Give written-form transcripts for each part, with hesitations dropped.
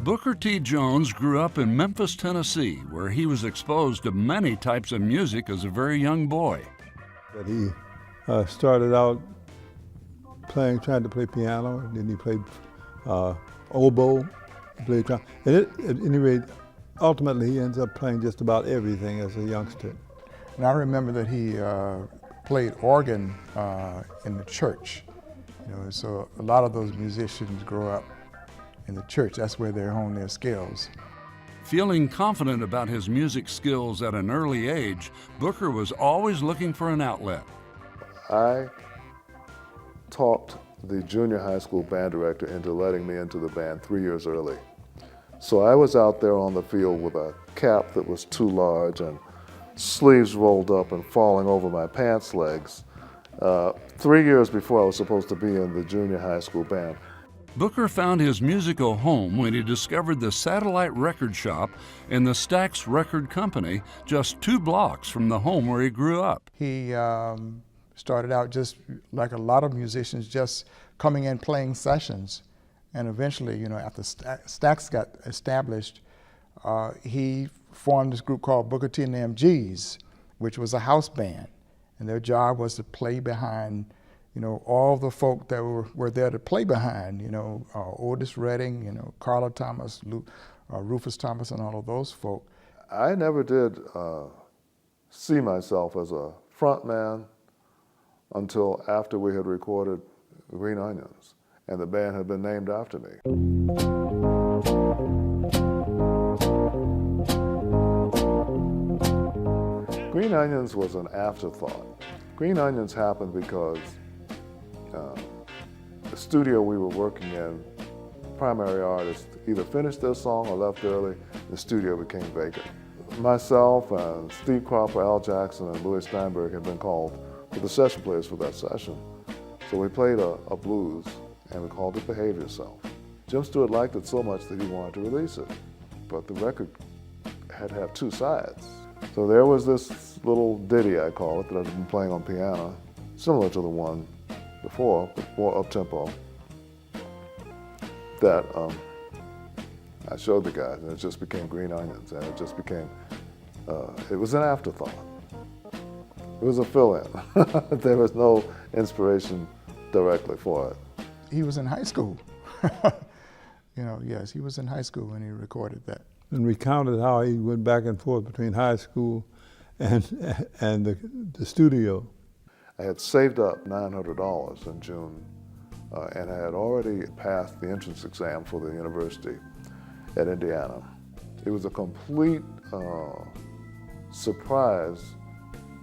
Booker T. Jones grew up in Memphis, Tennessee, where he was exposed to many types of music as a very young boy. But he started out trying to play piano, and then he played oboe, he played trumpet. And at any rate, ultimately he ends up playing just about everything as a youngster. And I remember that he played organ in the church. So a lot of those musicians grow up in the church. That's where they hone their skills. Feeling confident about his music skills at an early age, Booker was always looking for an outlet. I talked the junior high school band director into letting me into the band 3 years early. So I was out there on the field with a cap that was too large and sleeves rolled up and falling over my pants legs 3 years before I was supposed to be in the junior high school band. Booker found his musical home when he discovered the Satellite Record Shop and the Stax Record Company just 2 blocks from the home where he grew up. He started out just like a lot of musicians, just coming in playing sessions. And eventually, after Stax got established, he formed this group called Booker T AMGs, which was a house band. And their job was to play behind all the folk that were there to play behind, Otis Redding, Carla Thomas, Rufus Thomas, and all of those folk. I never did see myself as a front man until after we had recorded Green Onions, and the band had been named after me. Green Onions was an afterthought. Green Onions happened because the studio we were working in, primary artists either finished their song or left early, the studio became vacant. Myself and Steve Cropper, Al Jackson, and Louis Steinberg had been called to the session players for that session. So we played a blues, and we called it Behave Yourself. Jim Stewart liked it so much that he wanted to release it, but the record had to have 2 sides. So there was this little ditty, I call it, that I'd been playing on piano, similar to the one before, but more up-tempo, that I showed the guys, and it just became Green Onions, and it just became, it was an afterthought. It was a fill-in. There was no inspiration directly for it. He was in high school. Yes, he was in high school when he recorded that. And recounted how he went back and forth between high school and the studio. I had saved up $900 in June, and I had already passed the entrance exam for the university at Indiana. It was a complete surprise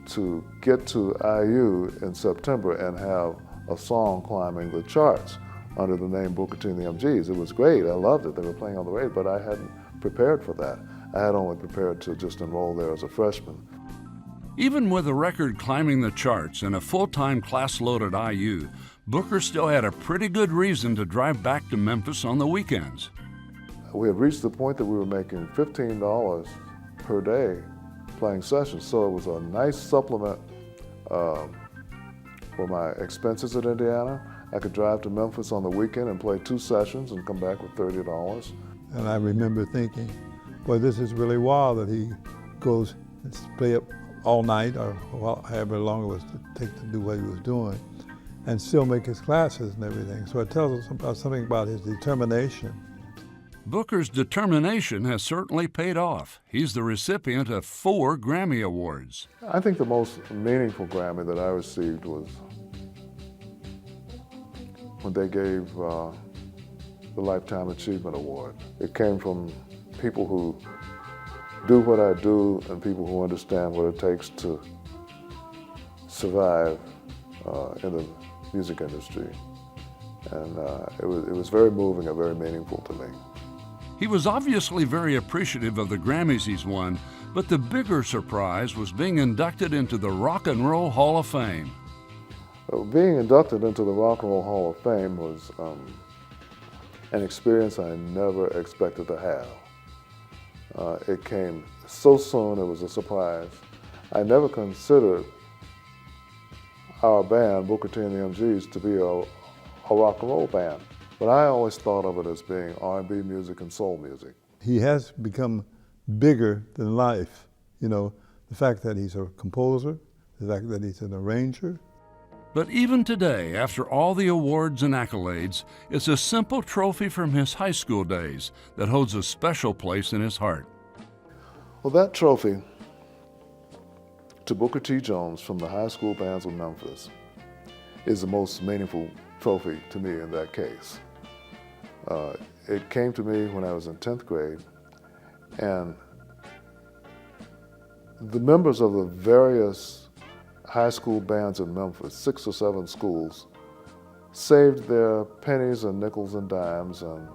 to get to IU in September and have a song climbing the charts under the name Booker T and the AMGs. It was great, I loved it, they were playing on the radio, but I hadn't prepared for that. I had only prepared to just enroll there as a freshman. Even with a record climbing the charts and a full-time class load at IU, Booker still had a pretty good reason to drive back to Memphis on the weekends. We had reached the point that we were making $15 per day playing sessions, so it was a nice supplement for my expenses at Indiana. I could drive to Memphis on the weekend and play 2 sessions and come back with $30. And I remember thinking, boy, this is really wild that he goes and play up all night or however long it was to take to do what he was doing and still make his classes and everything. So it tells us about something about his determination. Booker's determination has certainly paid off. He's the recipient of 4 Grammy Awards. I think the most meaningful Grammy that I received was when they gave the Lifetime Achievement Award. It came from people who do what I do and people who understand what it takes to survive in the music industry. And it was very moving and very meaningful to me. He was obviously very appreciative of the Grammys he's won, but the bigger surprise was being inducted into the Rock and Roll Hall of Fame. Being inducted into the Rock and Roll Hall of Fame was an experience I never expected to have. It came so soon, it was a surprise. I never considered our band, Booker T and the AMGs, to be a rock and roll band. But I always thought of it as being R&B music and soul music. He has become bigger than life. You know, the fact that he's a composer, the fact that he's an arranger. But even today, after all the awards and accolades, it's a simple trophy from his high school days that holds a special place in his heart. Well, that trophy to Booker T. Jones from the high school bands of Memphis is the most meaningful trophy to me in that case. It came to me when I was in 10th grade, and the members of the various high school bands in Memphis, 6 or 7 schools, saved their pennies and nickels and dimes and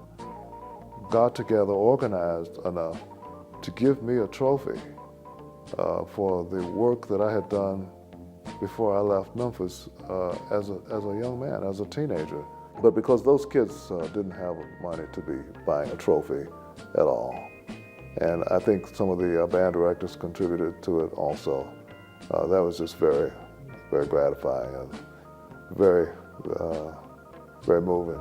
got together, organized enough to give me a trophy for the work that I had done before I left Memphis as a young man, as a teenager. But because those kids didn't have money to be buying a trophy at all, and I think some of the band directors contributed to it also, that was just very, very gratifying and very, very moving.